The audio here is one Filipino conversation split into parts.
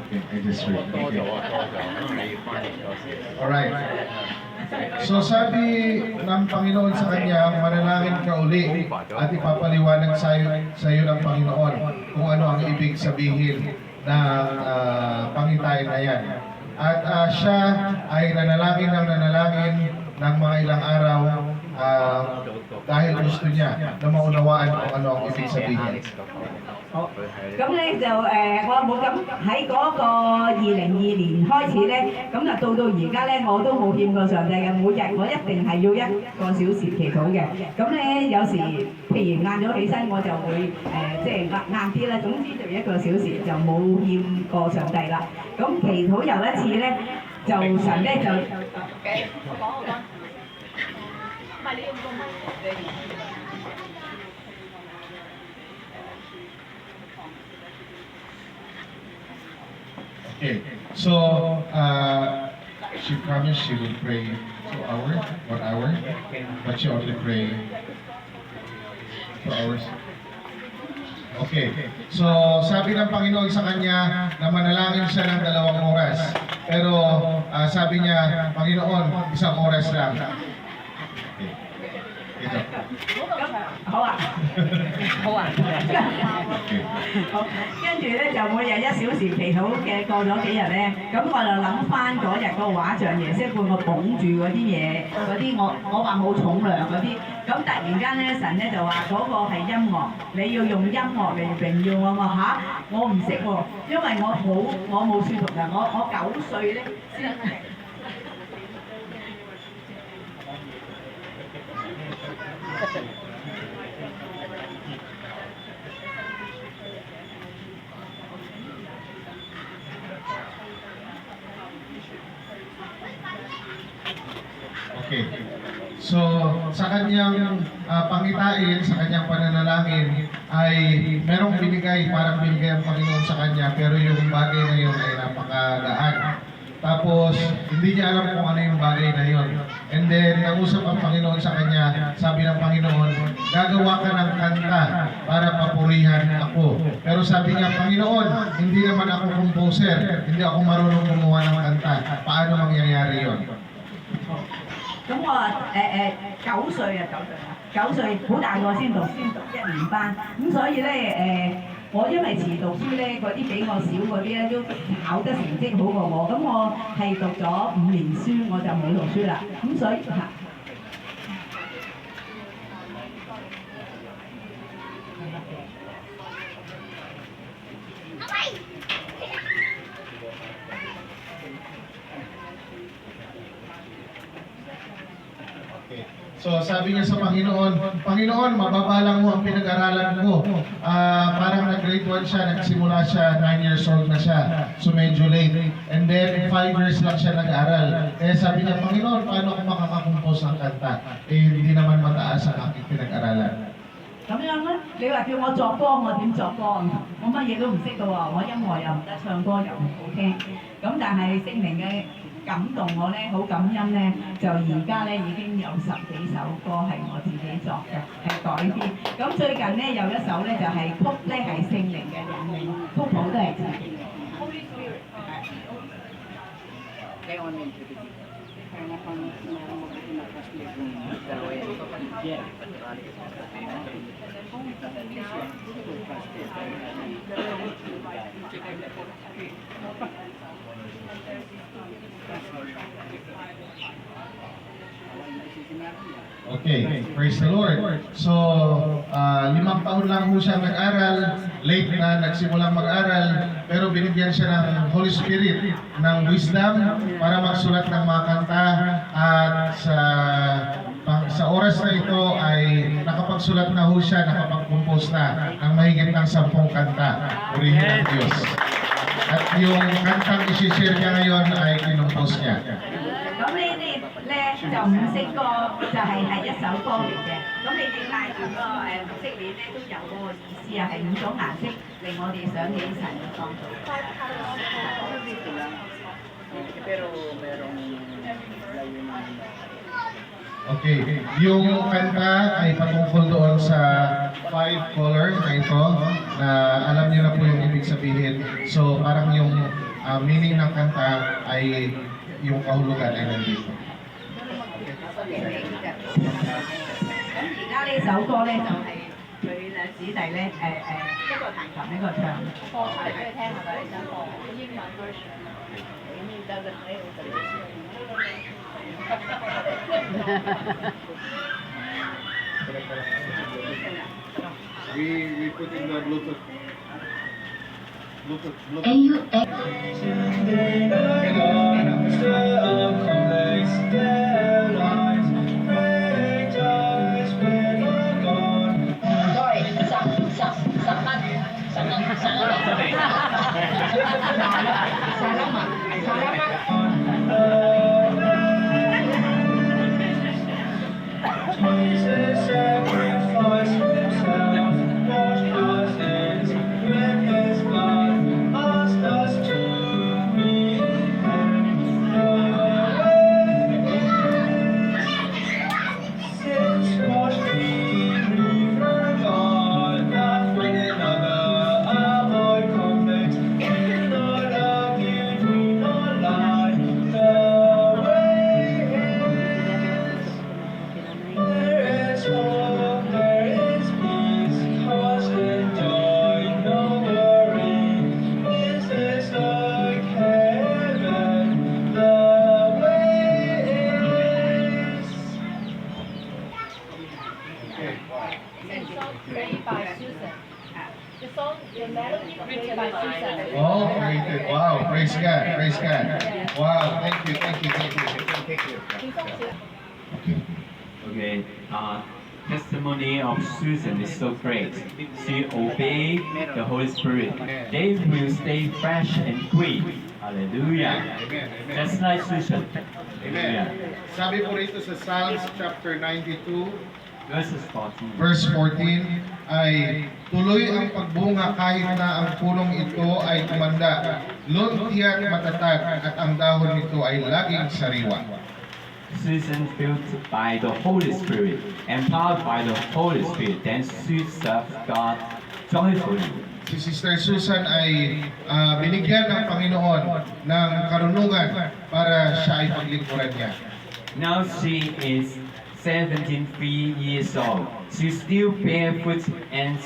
Okay, I just read. Okay. Alright. So sabi ng Panginoon sa kanya, manalangin ka uli at ipapaliwanag sa iyo ng Panginoon kung ano ang ibig sabihin ng pangitain na yan. At siya ay nanalangin ng mga ilang araw dahil gusto niya na maunawaan kung ano ang ibig sabihin. 好，咁咧就我冇咁喺嗰個2022年開始咧，咁就到而家咧，我都冇欠過上帝嘅。每日我一定係要1個小時祈禱嘅。咁咧有時譬如晏咗起身，我就會即係晏啲啦。總之就1個小時就冇欠過上帝啦。咁祈禱有一次咧，就神咧就我講，唔係你用個麥。Okay, so she promised she will pray 2 hours, 1 hour, but she only pray 2 hours. Okay, so sabi ng Panginoon sa kanya na manalangin siya ng 2 oras. Pero sabi niya, Panginoon, 1 oras lang. Okay. Ito. 好啊，好啊。好，跟住咧就每日1小時祈禱嘅，過咗幾日咧，咁我就諗翻嗰日個畫像耶穌半個捧住嗰啲嘢，嗰啲我話冇重量嗰啲，咁突然間咧神咧就話嗰個係音樂，你要用音樂嚟榮耀我嚇，我唔識喎，因為我冇書讀㗎，我9歲咧先。Okay. So, sa kanyang pangitain, sa kanyang pananalangin, ay merong binigay, parang binigay ang Panginoon sa kanya, pero yung bagay na yun ay napakagaan. Tapos, hindi niya alam kung ano yung bagay na yun. And then, nangusap ang Panginoon sa kanya, sabi ng Panginoon, gagawa ka ng kanta para papurihan ako. Pero sabi niya, Panginoon, hindi naman ako composer, hindi ako marunong gumawa ng kanta. Paano mangyayari yun? 咁我9歲啊，9歲好大個先讀1年班，咁所以咧我因為遲讀書咧，嗰啲比我少嗰啲咧都考得成績好過我，咁我係讀咗5年書，我就冇讀書啦，咁所以So sabi niya sa Panginoon, Panginoon, mababalang mo ang pinag-aralan ko. Parang nag-grade 1 siya, nagsimula siya, 9 years old na siya. So medyo late. And then 5 years lang siya nag-aral. Eh sabi niya, Panginoon, paano ako makakakompose ng kanta? Eh hindi naman mataas ang aking pinag-aralan. 咁樣咧，你話叫我作歌，我點作歌？我乜嘢都唔識嘅喎，我音樂又唔得，唱歌又唔好聽。咁但係聖靈嘅感動我咧，好感恩咧，就而家咧已經有10幾首歌係我自己作嘅，係改編。咁最近咧有一首咧就係曲咧係聖靈嘅引領，曲譜都係自己嘅。Okay, praise the Lord. So, 5 taon lang ho siya nag-aral, late na nagsimulang mag-aral, pero binigyan siya ng Holy Spirit ng wisdom para magsulat ng mga kanta at sa oras na ito ay nakapagsulat na ho siya, nakapag-compose na ng mahigit ng 10 kanta. Purihin ang Diyos. At yung kantang isi-share niya ngayon ay kinumpose niya. 咁呢啲咧就唔識歌，就係一首歌嚟嘅。咁你哋帶住個綠色鏈咧都有嗰個意思啊，係5種顏色令我哋想起神嘅創造。Pero merong Okay, yung kanta ay patungkol doon sa 5 colors na ito na alam niyo na po yung ibig ibig sabihin. So parang yung meaning ng kanta ay yung kahulugan ay nandito. 而家呢首歌咧就係佢嘅子弟咧一個彈琴一個唱。播出嚟俾你聽係咪？你想播英文 version？咁要得嘅，你好特別。 We put in the Bluetooth. Jesus sacrificed himself, washed our sins with his blood, asked us to repent. Sins washed free, free from God, not with another, avoid conflict, do not argue, do not lie. The way is there is hope, there is peace, cause and joy, no worry. This is like heaven, the way is. The song played by Susan. The song, the melody played by Susan. Oh, created. Wow, praise God, praise God. Wow, thank you, thank you, thank you. Okay, testimony of Susan is so great. She obeyed the Holy Spirit. They will stay fresh and green. Hallelujah. Just like Susan. Hallelujah. Sabi po rito sa Psalms chapter 92, Verses 14. verse 14, ay tuloy ang pagbunga kahit na ang punong ito ay tumanda. Luntiat matatag at ang dahon nito ay laging sariwa. Susan filled by the Holy Spirit, empowered by the Holy Spirit, then she served God joyfully. Si Sister Susan ay binigyan ng Panginoon ng karunungan para siya ay paglingkuran niya. Now she is 73 years old. She still barefoot and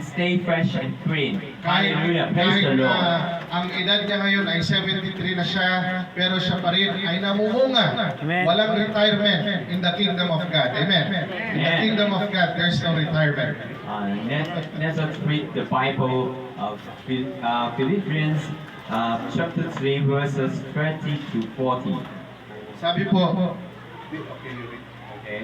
stay fresh and green. Hallelujah. Praise the Lord. Ang edad niya ngayon ay 73 na siya, pero siya pa rin ay namumunga. Walang retirement in the kingdom of God. Amen. In the kingdom of God, there's no retirement. Let's read the Bible of Philippians chapter 3 verses 30 to 40. Sabi po, Okay.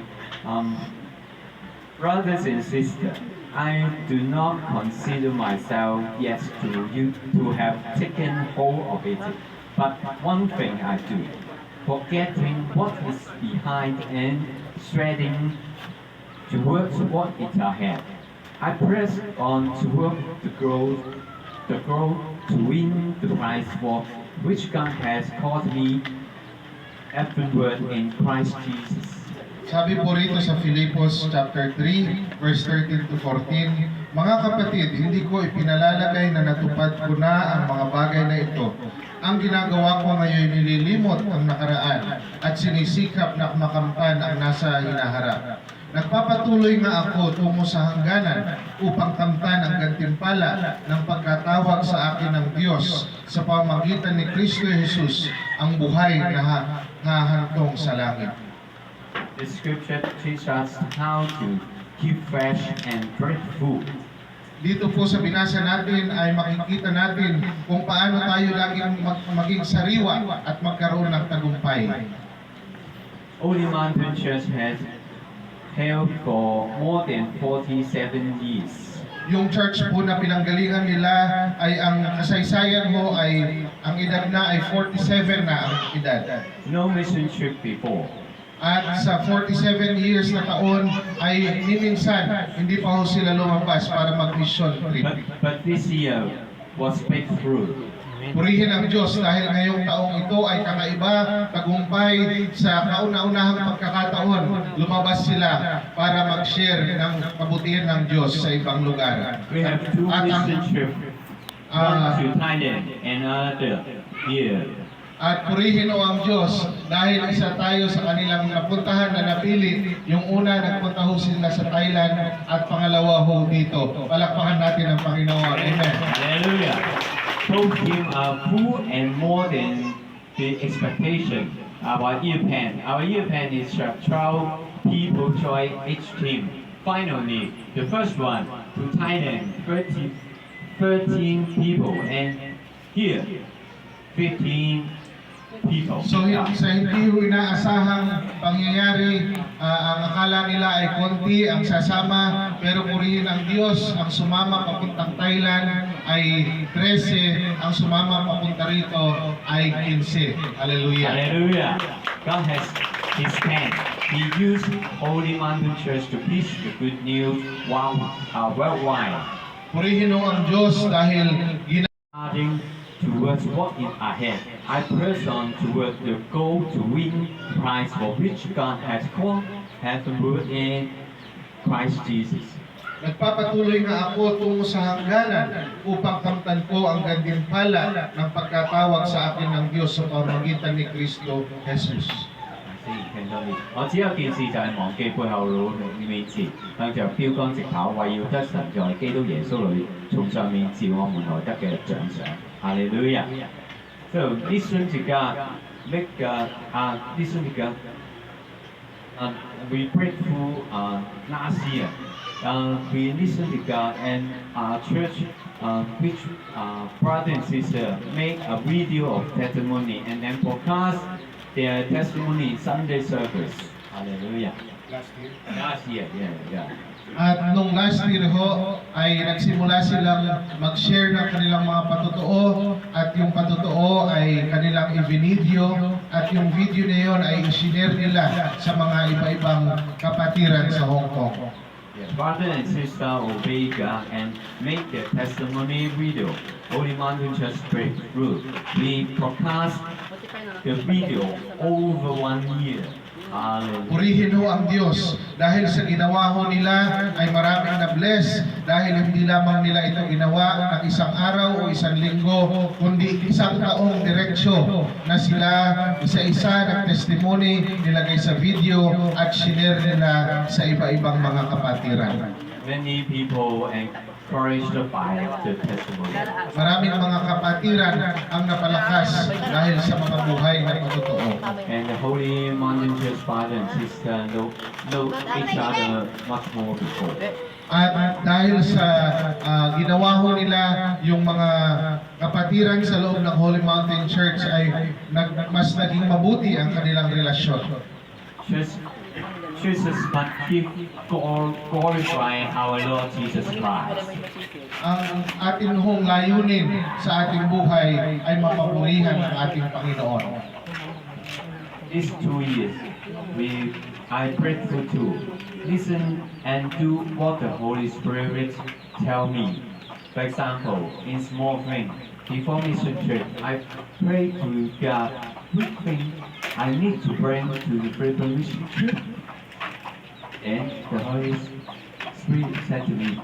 Brothers and sisters, I do not consider myself yet to have taken hold of it, but one thing I do, forgetting what is behind and straining towards what is ahead. I press on toward the goal to win the prize for which God has called me everywhere in Christ Jesus. sabi po rito sa Filipos chapter 3, verse 13 to 14, mga kapatid, hindi ko ipinalalagay na natupad ko na ang mga bagay na ito. Ang ginagawa ko ngayon nililimot ang nakaraan at sinisikap na makamtan ang nasa hinaharap. Nagpapatuloy nga ako tungo sa hangganan upang kamtan ang gantimpala ng pagkatawag sa akin ng Diyos sa pamamagitan ni Kristo Jesus, ang buhay na hahantong sa langit. The scripture teaches us how to keep fresh and great food. Dito po sa binasa natin ay makikita natin kung paano tayo laging maging sariwa at magkaroon ng tagumpay. Holy Mountain Church has held for more than 47 years. Yung church po na pinanggalingan nila ay ang kasaysayan mo ay ang edad na ay 47 na ang edad. No mission trip before. At sa 47 years na taon ay minsan hindi pa ho sila lumabas para mag-mission trip. But this year was breakthrough. Purihin ang Diyos dahil ngayong taong ito ay kakaiba, tagumpay sa kauna-unahang pagkakataon. Lumabas sila para mag-share ng kabutihan ng Diyos sa ibang lugar. We have two At ang- mission trips Ah, to Thailand and another here. at purihin o ang Diyos dahil isa tayo sa kanilang napuntahan na napili. Yung una, nagpunta ho sila sa Thailand at pangalawa ho dito. Palakpakan natin ang Panginoon. Amen. Hallelujah. Both team are full and more than the expectation. Our year plan is 12 people join each team. Finally, the first one to Thailand, 13 people, and here, 15 people. So sa hindi ho inaasahang pangyayari, ang akala nila ay konti ang sasama, pero purihin ang Diyos, ang sumama papuntang Thailand ay 13, ang sumama papunta rito ay 15. Hallelujah. Hallelujah. God has His hand. He used Holy Mountain Church to preach the good news worldwide. Purihin ho ang Diyos dahil Starting towards what is ahead, I press on towards the goal to win prize for which God has called heavenward in Christ Jesus. nagpapatuloy nga ako tungo sa hangganan upang kamtan ko ang gantimpala ng pagkatawag sa akin ng Diyos sa pamamagitan ni Kristo Jesus. 我只有件事就係忘記背後路面前，向着標竿直跑，為要得神在基督耶穌裏從上面召我們來得嘅獎賞。Hallelujah. So listen to God, listen to God. We prayed through last year. We listened to God and our church, which brother and sister make a video of testimony and then broadcast their testimony in Sunday service. Hallelujah. Last year, yeah. At nung last year ho, ay nagsimula silang mag-share ng kanilang mga patotoo at yung patotoo ay kanilang i-video at yung video na yun ay i-share nila sa mga iba-ibang kapatiran sa Hong Kong. Brother and sister obey God and make their testimony video. Holy Mountain Church Breakthrough. We broadcast the video over 1 year. Hallelujah. Purihin ho ang Diyos dahil sa ginawa ho nila ay maraming na-bless dahil hindi lamang nila ito ginawa ng isang araw o isang linggo kundi isang taong diretsyo na sila isa-isa nag-testimony nilagay sa video at share nila sa iba-ibang mga kapatiran. Many people encouraged by the testimony. Maraming mga kapatiran ang napalakas dahil sa mga buhay na patotoo. And the Holy Mountain Church father and sister know each other much more before. At dahil sa ginawa ho nila yung mga kapatiran sa loob ng Holy Mountain Church ay mas naging mabuti ang kanilang relasyon. Jesus must glorify our Lord Jesus Christ. Ang ating hong layunin sa ating buhay ay mapapurihan ang ating Panginoon. These 2 years, I prayed for two. Listen and do what the Holy Spirit tell me. For example, in small things, before mission trip, I pray to God, which thing I need to bring to the preparation trip. And the Holy Spirit said to me,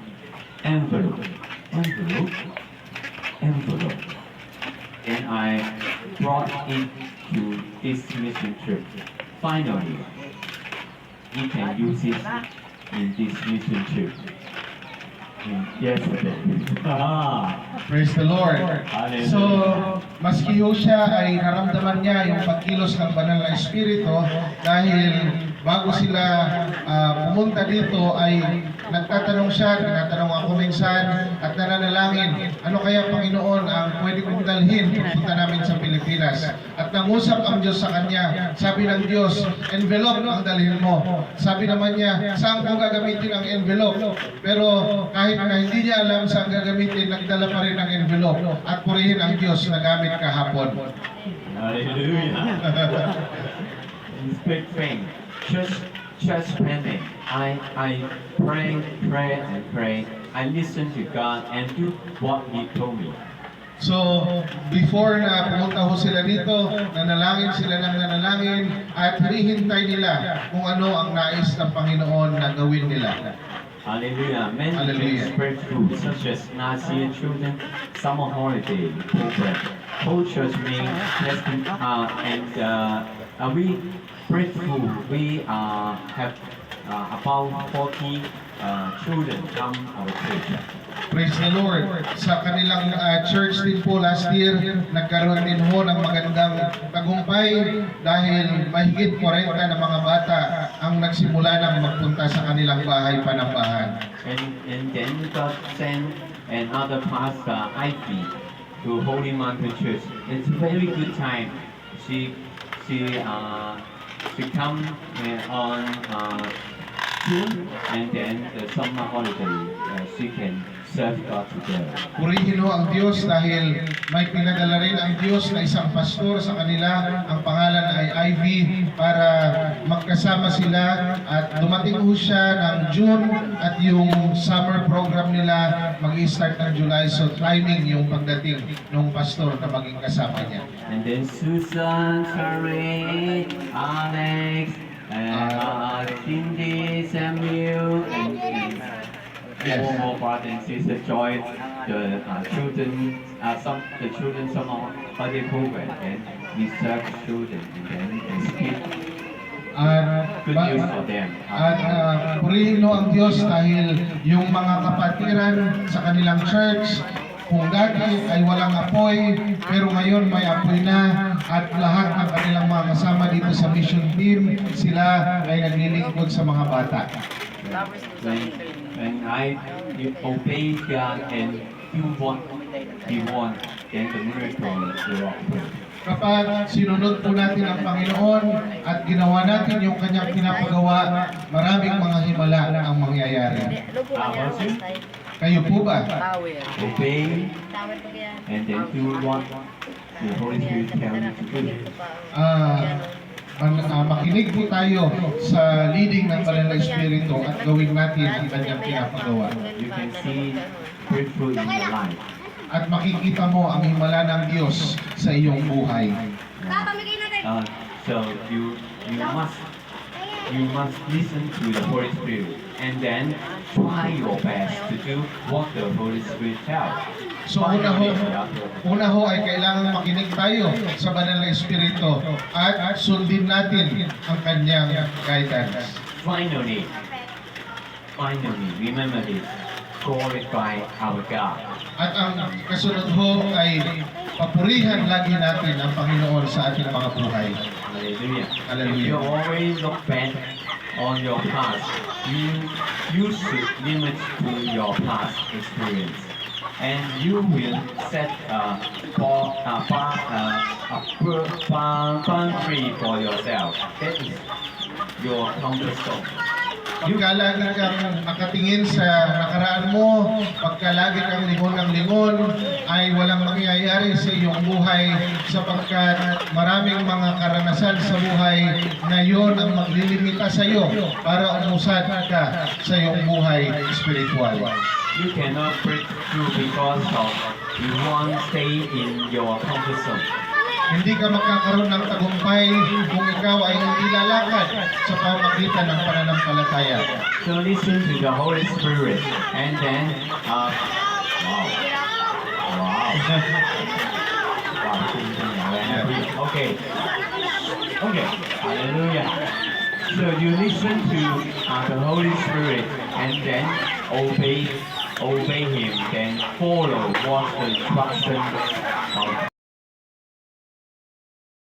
envelope. And I brought it to this mission trip. Finally, we can use it in this mission trip. Yesterday. Praise the Lord. Hallelujah. So, maski ho siya ay naramdaman niya yung pagkilos ng banal na Espiritu dahil bago sila pumunta dito ay nagtatanong siya, tinatanong ako minsan at nananalangin, ano kaya Panginoon ang pwede kong dalhin punta namin sa Pilipinas? At nangusap ang Diyos sa kanya, sabi ng Diyos, envelope ang dalhin mo. Sabi naman niya, saan ko gagamitin ang envelope? Pero kahit na hindi niya alam saan gagamitin, nagdala pa rin ang envelope at purihin ang Diyos na gamit kahapon. Hallelujah. It's big thing. Just planning. I pray. I listen to God and do what He told me. So, before na pumunta ho sila dito, nanalangin sila ng nanalangin at hinihintay nila kung ano ang nais ng Panginoon na gawin nila. Hallelujah. Many Hallelujah. things breakthrough, such as last year children summer holiday program. Whole church meeting and we grateful. We have about 40 children come our church. Praise the Lord. Sa kanilang church din po last year, nagkaroon din ho ng magandang tagumpay dahil mahigit 40 na mga bata ang nagsimula ng magpunta sa kanilang bahay panambahan. And then God sent another pastor, Ivy, to Holy Mountain Church. It's a very good time. She come on June, and then the summer holiday she can serve God together. Purihin ho ang Diyos dahil may pinadala rin ang Diyos na isang pastor sa kanila. Ang pangalan ay Ivy para magkasama sila at dumating ho siya ng June at yung summer program nila mag-i-start ng July. So timing yung pagdating ng pastor na maging kasama niya. And then Susan, Terry, Alex, Cindy, Samuel, and more brother and sister joined the children, the children summer holiday program, and we serve children and then we speak good news for them. At purihin ho ang Diyos dahil yung mga kapatiran sa kanilang church, kung dati ay walang apoy, pero ngayon may apoy na at lahat ng kanilang mga kasama dito sa mission team, sila ay naglilingkod sa mga bata. When you obey God and you want, then the miracle will occur. Kapag sinunod po natin ang Panginoon at ginawa natin yung kanyang pinapagawa, maraming mga himala ang mangyayari. Kayo po ba? Obey and then do what the Holy Spirit tells you to do. Makinig po tayo sa leading ng Banal na Espiritu at gawin natin ang kanyang pinapagawa. You can see breakthrough in your life. At makikita mo ang himala ng Diyos sa iyong buhay. So you must listen to the Holy Spirit and then try your best to do what the Holy Spirit tells. So una ho ay kailangan makinig tayo sa Banal na Espiritu at sundin natin ang kanyang guidance. Finally, remember this. Glorify our God. At ang kasunod ho ay papurihan lagi natin ang Panginoon sa ating mga buhay. Hallelujah. Hallelujah. If you always look back on your past, you should limit to your past experience. And you will set a boundary for yourself. That is your comfort zone. Pagka lagi kang nakatingin sa nakaraan mo, pagka lagi kang lingon ng lingon, ay walang mangyayari sa iyong buhay sapagkat maraming mga karanasan sa buhay na yon ang maglilimita sa iyo para umusad ka sa iyong buhay spiritual. You cannot break through because of you won't stay in your comfort zone. Hindi ka magkakaroon ng tagumpay kung ikaw ay hindi lalakad sa pamamagitan ng pananampalataya. So listen to the Holy Spirit and then wow. Okay. Hallelujah. So you listen to the Holy Spirit and then obey Him, then follow what the instruction of